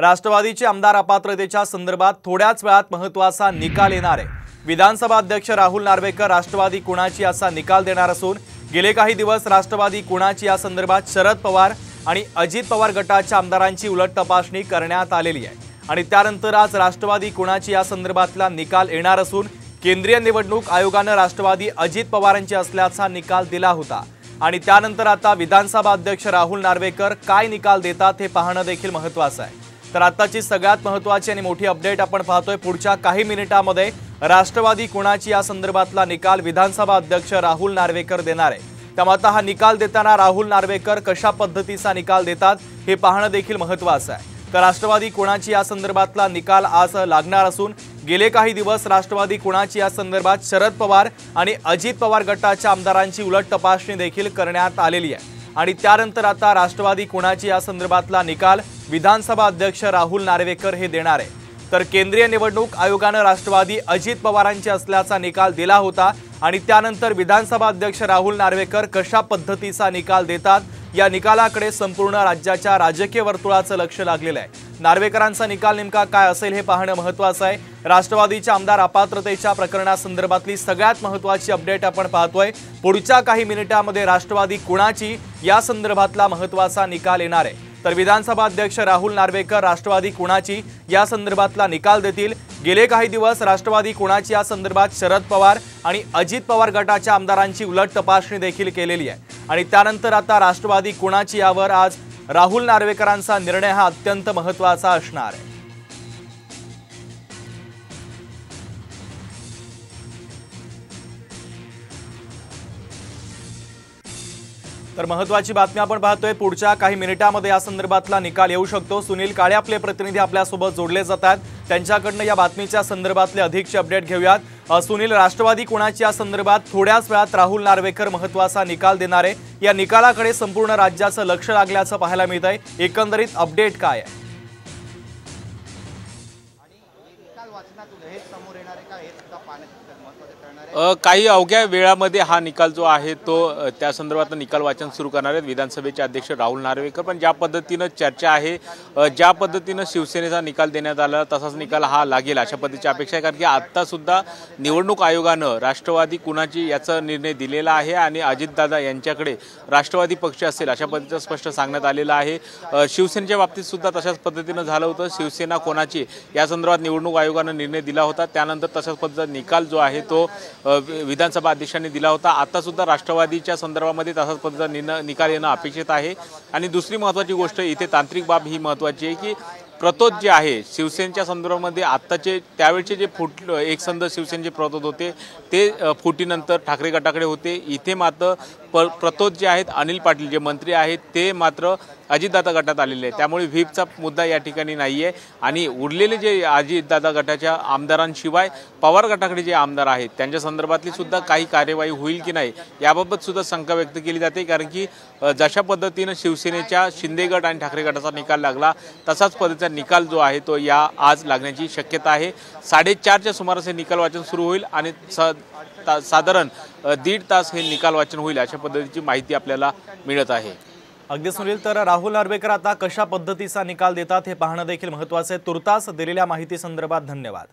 राष्ट्रवादीचे आमदार अपात्रतेच्या संदर्भात थोड्याच वेळात महत्त्वाचा निकाल येणार आहे। विधानसभा अध्यक्ष राहुल नार्वेकर राष्ट्रवादी कुणाची असा निकाल देणार असून गेले काही दिवस राष्ट्रवादी कुणाची या संदर्भात शरद पवार आणि अजित पवार गटाच्या आमदारांची उलट तपासणी करण्यात आलेली आहे आणि त्यानंतर आज राष्ट्रवादी कुणाची या संदर्भातला निकाल येणार असून केंद्रीय निवडणूक आयोगाने राष्ट्रवादी अजित पवारांची असल्याचा निकाल दिला होता आणि त्यानंतर आता विधानसभा अध्यक्ष राहुल नार्वेकर काय निकाल देतात हे पाहणं देखील महत्त्वाचं आहे। तर आताची सगळ्यात महत्त्वाची आणि मोठी अपडेट आपण पाहतोय। पुढच्या काही मिनिटांमध्ये राष्ट्रवादी कुणाची या संदर्भातला निकाल विधानसभा अध्यक्ष राहुल नार्वेकर देणार आहे। त्यामुळे आता हा निकाल देताना राहुल नार्वेकर कशा पद्धतीचा निकाल देतात हे पाहणं देखील महत्त्वाचं आहे। तर राष्ट्रवादी कुणाची या संदर्भातला निकाल आज लागणार असून गेले काही दिवस राष्ट्रवादी कुणाची या संदर्भात शरद पवार आणि अजित पवार गटाच्या आमदारांची उलट तपासणी देखील करण्यात आलेली आहे आणि त्यानंतर आता राष्ट्रवादी कुणाची या संदर्भातला निकाल विधानसभा अध्यक्ष राहुल नार्वेकर हे देणार आहे। तर केंद्रीय निवडणूक आयोगाने राष्ट्रवादी अजित पवारांचे असल्याचा निकाल दिला होता आणि त्यानंतर विधानसभा अध्यक्ष राहुल नार्वेकर कशा पद्धतीचा निकाल देतात या निकालाकडे संपूर्ण राज्याच्या राजकीय वर्तुळाचं लक्ष लागलेलं आहे। नार्वेकरांचा निकाल नेमका काय असेल हे पाहणं महत्त्वाचं आहे। राष्ट्रवादीच्या आमदार अपात्रतेच्या प्रकरणासंदर्भातली सगळ्यात महत्त्वाची अपडेट आपण पाहतोय। पुढच्या काही मिनिटांमध्ये राष्ट्रवादी कुणाची या संदर्भातला महत्त्वाचा निकाल येणार आहे। तर विधानसभा अध्यक्ष राहुल नार्वेकर राष्ट्रवादी कुणाची या संदर्भातला निकाल देतील। गेले काही दिवस राष्ट्रवादी कुणाची या संदर्भात शरद पवार आणि अजित पवार गटाच्या आमदारांची उलट तपासणी देखील केलेली आहे आणि त्यानंतर आता राष्ट्रवादी कुणाची यावर आज राहुल नार्वेकरांचा निर्णय हा अत्यंत महत्त्वाचा असणार आहे। तर महत्त्वाची बातमी आपण पाहतोय। पुढच्या काही मिनिटांमध्ये या संदर्भातला निकाल येऊ शकतो। सुनील काळे आपले प्रतिनिधी आपल्यासोबत जोडले जातात, त्यांच्याकडून या बातमीच्या संदर्भातले अधिकचे अपडेट घेऊयात। सुनील, राष्ट्रवादी कुणाची या संदर्भात थोड्याच वेळात राहुल नार्वेकर महत्त्वाचा निकाल देणार आहे। या निकालाकडे संपूर्ण राज्याचं लक्ष लागल्याचं पाहायला मिळत आहे। एकंदरीत अपडेट काय आहे? काही अवघ्या वेळामध्ये हा निकाल जो आहे तो त्या संदर्भात निकाल वाचन सुरू करणार आहेत विधानसभेचे अध्यक्ष राहुल नार्वेकर। पण ज्या पद्धतीनं चर्चा आहे, ज्या पद्धतीनं शिवसेनेचा निकाल देण्यात आला तसाच निकाल हा लागेल अशा पद्धतीची अपेक्षा आहे, कारण की आता सुद्धा निवडणूक आयोगानं राष्ट्रवादी कुणाची याचा निर्णय दिलेला आहे आणि अजितदादा यांच्याकडे राष्ट्रवादी पक्ष असेल अशा पद्धतीचं स्पष्ट सांगण्यात आलेलं आहे। शिवसेनेच्या बाबतीत सुद्धा तशाच पद्धतीनं झालं होतं। शिवसेना कोणाची या संदर्भात निवडणूक आयोगानं निर्णय दिला होता, त्यानंतर तशाच पद्धतीचा निकाल जो आहे तो विधानसभा अध्यक्षांनी दिला होता। आता सुद्धा राष्ट्रवादीच्या संदर्भामध्ये तसाच पद्धतीचा निकाल येणं अपेक्षित आहे। आणि दुसरी महत्त्वाची गोष्ट इथे तांत्रिक बाब ही महत्त्वाची आहे की प्रतोद जे आहे शिवसेनेच्या संदर्भामध्ये आत्ताचे त्यावेळचे जे एकसंध शिवसेनेचे प्रतोद होते ते फुटीनंतर ठाकरे गटाकडे होते। इथे मात्र प्रतोद जे आहेत अनिल पाटील जे मंत्री आहेत ते मात्र अजितदादा गटात आलेले आहेत, त्यामुळे व्हीपचा मुद्दा या ठिकाणी नाही आहे। आणि उरलेले जे अजितदादा गटाच्या आमदारांशिवाय पवार गटाकडे जे आमदार आहेत त्यांच्या संदर्भातली सुद्धा काही कार्यवाही होईल की नाही याबाबत सुद्धा शंका व्यक्त केली जाते, कारण की जशा पद्धतीनं शिवसेनेच्या शिंदे गट आणि ठाकरे गटाचा निकाल लागला तसाच पद्धतीचा निकाल जो आहे तो या आज लागण्याची शक्यता आहे। 4:30च्या सुमारास हे निकाल वाचन सुरू होईल आणि साधारण 1.5 तास हे निकाल वाचन होईल अशा पद्धतीची माहिती आपल्याला मिळत आहे। अगदी सुनील, तर राहुल नार्वेकर आता कशा पद्धतीचा निकाल देतात हे पाहणं देखील महत्त्वाचं आहे। तुर्तास दिलेल्या माहिती संदर्भात धन्यवाद।